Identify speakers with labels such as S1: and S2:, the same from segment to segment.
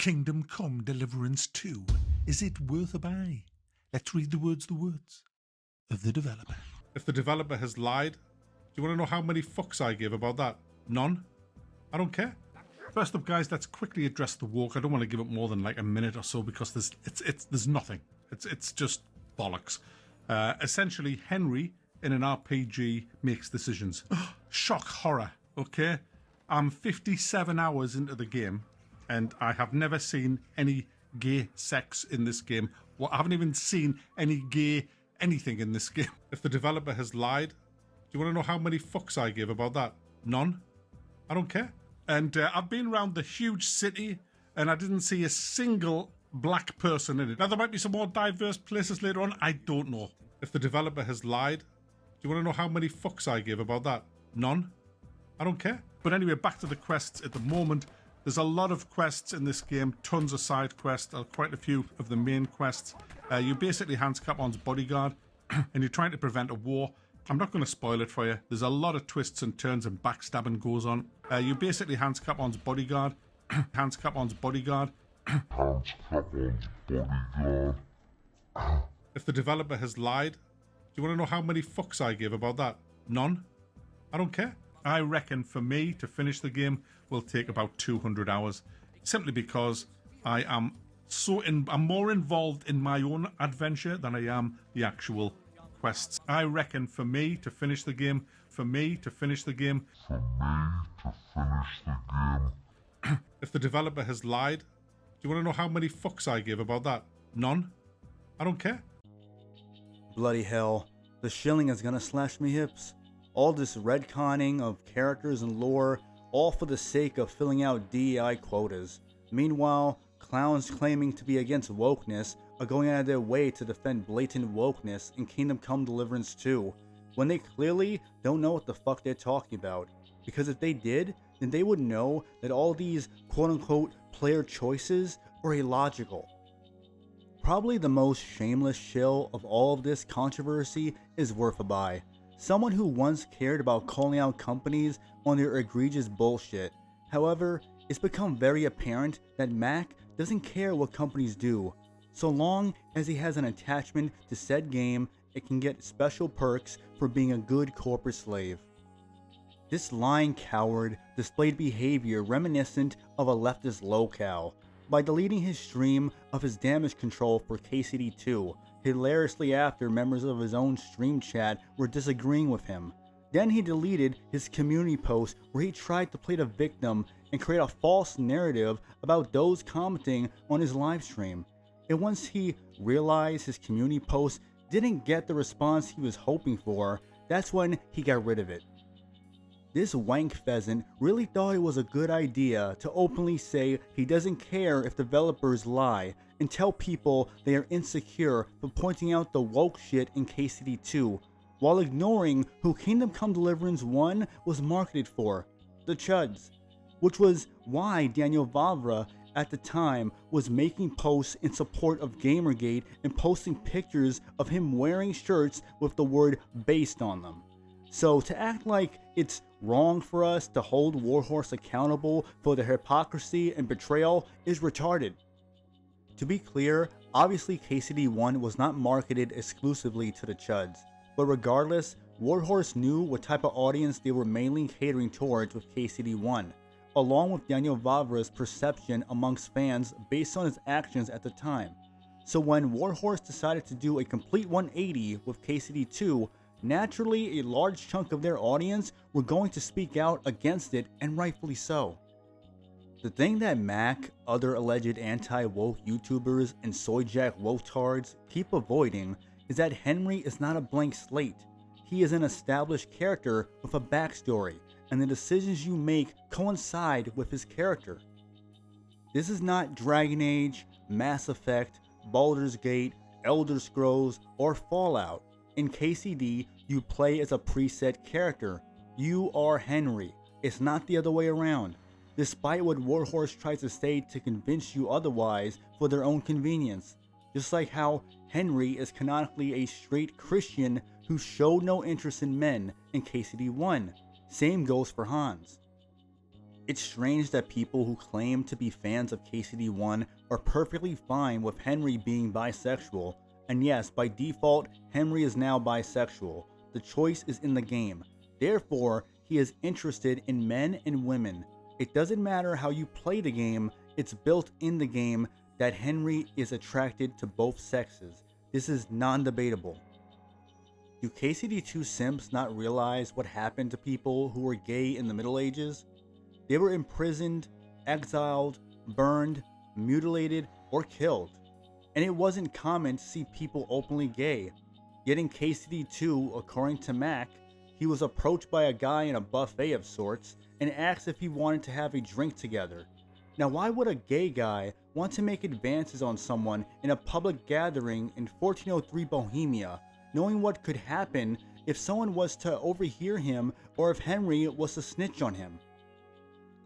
S1: Kingdom Come Deliverance 2. Is it worth a buy? Let's read the words of the developer.
S2: If the developer has lied, do you want to know how many fucks I give about that? None. I don't care. First up, guys, let's quickly address the woke. I don't want to give it more than like a minute or so because there's nothing. It's just bollocks. Essentially, Henry in an RPG makes decisions. Shock horror. Okay, I'm 57 hours into the game, and I have never seen any gay sex in this game. Well, I haven't even seen any gay anything in this game. If the developer has lied, do you want to know how many fucks I give about that? None. I don't care. And I've been around the huge city, and I didn't see a single black person in it. Now, there might be some more diverse places later on. I don't know. If the developer has lied, do you want to know how many fucks I give about that? None. I don't care. But anyway, back to the quests at the moment. There's a lot of quests in this game, tons of side quests, quite a few of the main quests. You basically Hans Capon's bodyguard, and you're trying to prevent a war. I'm not going to spoil it for you. There's a lot of twists and turns and backstabbing goes on. You basically Hans Capon's bodyguard. Hans Capon's bodyguard.
S3: Hans Capon's bodyguard.
S2: If the developer has lied, do you want to know how many fucks I give about that? None. I don't care. I reckon for me to finish the game will take about 200 hours. Simply because I'm more involved in my own adventure than I am the actual quests. I reckon for me to finish the game, if the developer has lied, do you want to know how many fucks I give about that? None. I don't care.
S4: Bloody hell, the Shilling is gonna slash me hips. All this retconning of characters and lore, all for the sake of filling out DEI quotas. Meanwhile, clowns claiming to be against wokeness are going out of their way to defend blatant wokeness in Kingdom Come Deliverance 2, when they clearly don't know what the fuck they're talking about. Because if they did, then they would know that all these quote-unquote player choices are illogical. Probably the most shameless shill of all of this controversy is Worth a Buy. Someone who once cared about calling out companies on their egregious bullshit. However, it's become very apparent that Mac doesn't care what companies do. So long as he has an attachment to said game, it can get special perks for being a good corporate slave. This lying coward displayed behavior reminiscent of a leftist locale by deleting his stream of his damage control for KCD2, hilariously after members of his own stream chat were disagreeing with him. Then he deleted his community post where he tried to play the victim and create a false narrative about those commenting on his livestream. And once he realized his community post didn't get the response he was hoping for, that's when he got rid of it. This wank pheasant really thought it was a good idea to openly say he doesn't care if developers lie and tell people they are insecure for pointing out the woke shit in KCD2, while ignoring who Kingdom Come Deliverance 1 was marketed for, the Chuds, which was why Daniel Vavra at the time was making posts in support of Gamergate and posting pictures of him wearing shirts with the word based on them. So to act like it's wrong for us to hold Warhorse accountable for their hypocrisy and betrayal is retarded. To be clear, obviously KCD1 was not marketed exclusively to the Chuds, but regardless, Warhorse knew what type of audience they were mainly catering towards with KCD1, along with Daniel Vavra's perception amongst fans based on his actions at the time. So when Warhorse decided to do a complete 180 with KCD2, naturally a large chunk of their audience were going to speak out against it, and rightfully so. The thing that Mac, other alleged anti-woke YouTubers, and Soyjack woketards keep avoiding is that Henry is not a blank slate. He is an established character with a backstory, and the decisions you make coincide with his character. This is not Dragon Age, Mass Effect, Baldur's Gate, Elder Scrolls, or Fallout. In KCD, you play as a preset character. You are Henry. It's not the other way around, despite what Warhorse tries to say to convince you otherwise for their own convenience. Just like how Henry is canonically a straight Christian who showed no interest in men in KCD 1. Same goes for Hans. It's strange that people who claim to be fans of KCD1 are perfectly fine with Henry being bisexual, and yes, by default, Henry is now bisexual. The choice is in the game. Therefore, he is interested in men and women. It doesn't matter how you play the game, it's built in the game that Henry is attracted to both sexes. This is non-debatable. Do KCD2 simps not realize what happened to people who were gay in the Middle Ages? They were imprisoned, exiled, burned, mutilated, or killed. And it wasn't common to see people openly gay. Yet in KCD2, according to Mac, he was approached by a guy in a buffet of sorts and asked if he wanted to have a drink together. Now why would a gay guy want to make advances on someone in a public gathering in 1403 Bohemia, knowing what could happen if someone was to overhear him or if Henry was to snitch on him?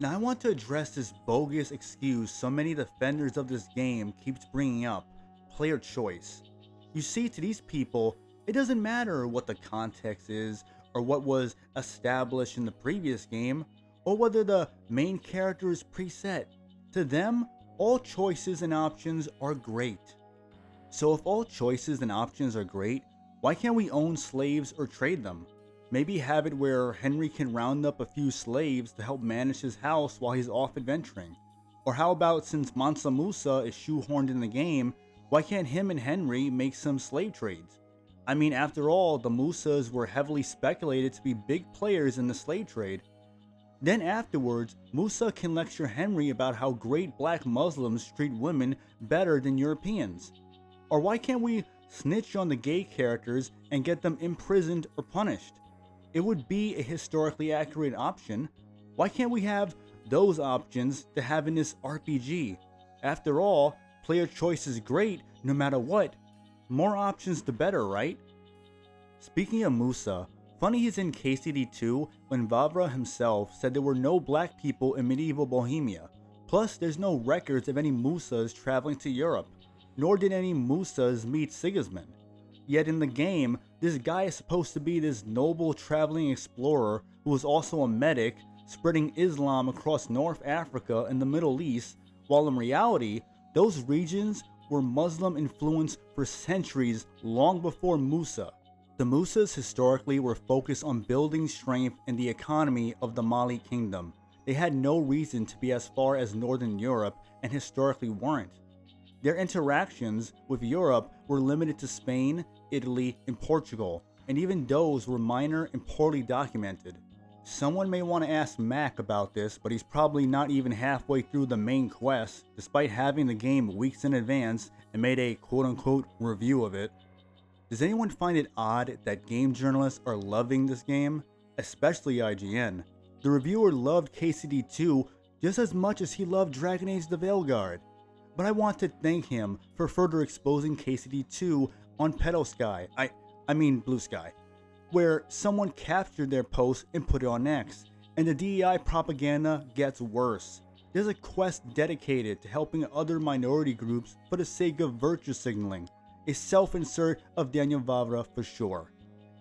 S4: Now I want to address this bogus excuse so many defenders of this game keeps bringing up, player choice. You see, to these people, it doesn't matter what the context is or what was established in the previous game, or whether the main character is preset. To them, all choices and options are great. So if all choices and options are great, why can't we own slaves or trade them? Maybe have it where Henry can round up a few slaves to help manage his house while he's off adventuring. Or how about, since Mansa Musa is shoehorned in the game, why can't him and Henry make some slave trades? I mean, after all, the Musas were heavily speculated to be big players in the slave trade. Then afterwards, Musa can lecture Henry about how great black Muslims treat women better than Europeans. Or why can't we snitch on the gay characters and get them imprisoned or punished? It would be a historically accurate option. Why can't we have those options to have in this RPG? After all, player choice is great no matter what. More options the better, right? Speaking of Musa, funny he's in KCD2 when Vavra himself said there were no black people in medieval Bohemia. Plus, there's no records of any Musas traveling to Europe, nor did any Musas meet Sigismund. Yet in the game, this guy is supposed to be this noble traveling explorer who is also a medic, spreading Islam across North Africa and the Middle East, while in reality, those regions were Muslim influenced for centuries long before Musa. The Musas historically were focused on building strength in the economy of the Mali kingdom. They had no reason to be as far as Northern Europe and historically weren't. Their interactions with Europe were limited to Spain, Italy, and Portugal, and even those were minor and poorly documented. Someone may want to ask Mac about this, but he's probably not even halfway through the main quest, despite having the game weeks in advance and made a quote-unquote review of it. Does anyone find it odd that game journalists are loving this game? Especially IGN. The reviewer loved KCD2 just as much as he loved Dragon Age the Veilguard. But I want to thank him for further exposing KCD2 on Pedosky, I mean Blue Sky, where someone captured their post and put it on X, and the DEI propaganda gets worse. There's a quest dedicated to helping other minority groups for the sake of virtue signaling, a self-insert of Daniel Vavra for sure,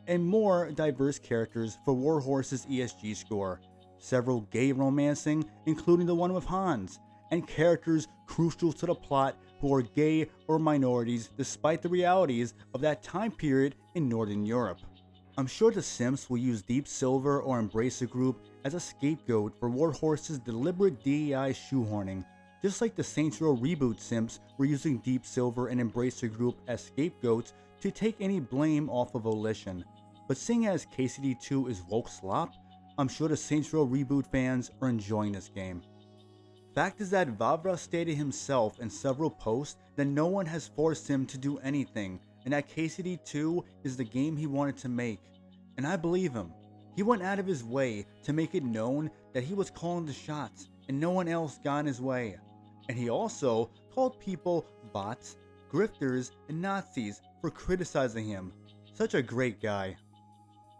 S4: and more diverse characters for Warhorse's ESG score, several gay romancing, including the one with Hans, and characters crucial to the plot who are gay or minorities despite the realities of that time period in Northern Europe. I'm sure the simps will use Deep Silver or Embracer Group as a scapegoat for Warhorse's deliberate DEI shoehorning, just like the Saints Row reboot simps were using Deep Silver and Embracer Group as scapegoats to take any blame off of Volition. But seeing as KCD2 is woke slop, I'm sure the Saints Row reboot fans are enjoying this game. Fact is that Vavra stated himself in several posts that no one has forced him to do anything, and that KCD2 is the game he wanted to make. And I believe him. He went out of his way to make it known that he was calling the shots and no one else got in his way. And he also called people bots, grifters, and Nazis for criticizing him. Such a great guy.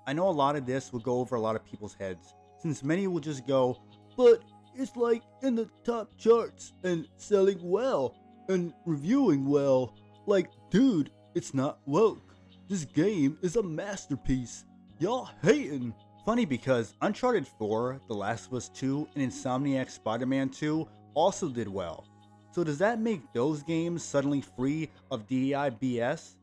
S4: I know a lot of this will go over a lot of people's heads, since many will just go, but it's like in the top charts and selling well and reviewing well. Like, dude, it's not woke. This game is a masterpiece. Y'all hating. Funny because Uncharted 4, The Last of Us 2, and Insomniac Spider-Man 2 also did well. So does that make those games suddenly free of DEI BS?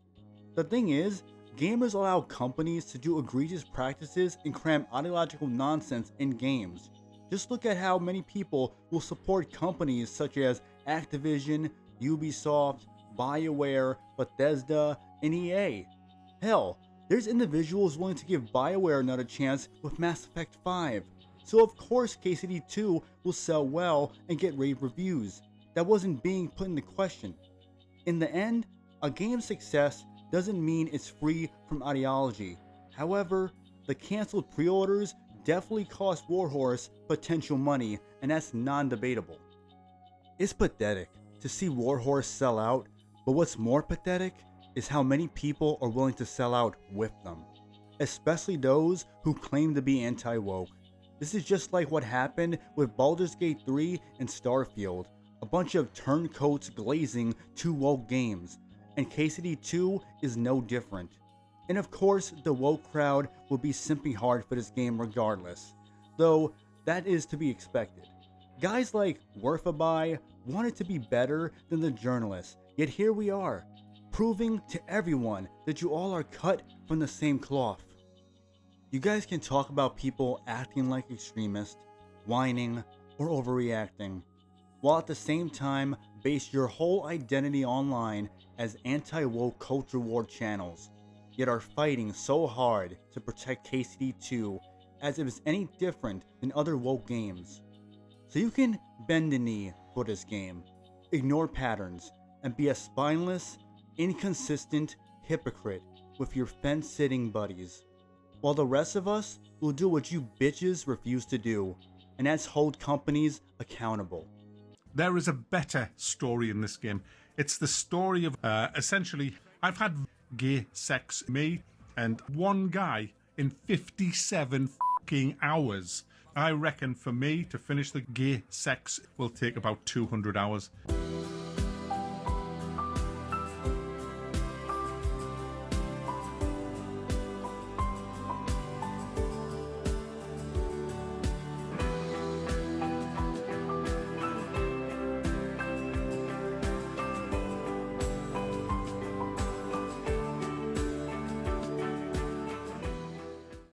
S4: The thing is, gamers allow companies to do egregious practices and cram ideological nonsense in games. Just look at how many people will support companies such as Activision, Ubisoft, BioWare, Bethesda, and EA. Hell, there's individuals willing to give BioWare another chance with Mass Effect 5. So of course KCD 2 will sell well and get rave reviews. That wasn't being put into question. In the end, a game's success doesn't mean it's free from ideology. However, the cancelled pre-orders definitely cost Warhorse potential money, and that's non-debatable. It's pathetic to see Warhorse sell out, but what's more pathetic is how many people are willing to sell out with them, especially those who claim to be anti-woke. This is just like what happened with Baldur's Gate 3 and Starfield, a bunch of turncoats glazing two woke games, and KCD 2 is no different. And of course, the woke crowd will be simping hard for this game regardless, though that is to be expected. Guys like Worth a Buy wanted to be better than the journalists, yet here we are, proving to everyone that you all are cut from the same cloth. You guys can talk about people acting like extremists, whining, or overreacting, while at the same time base your whole identity online as anti-woke culture war channels, yet are fighting so hard to protect KCD 2 as if it's any different than other woke games. So you can bend the knee for this game, ignore patterns, and be a spineless, inconsistent hypocrite with your fence-sitting buddies, while the rest of us will do what you bitches refuse to do, and that's hold companies accountable.
S2: There is a better story in this game. It's the story of essentially, I've had gay sex me and one guy in 57 fucking hours. I reckon for me to finish the gay sex will take about 200 hours.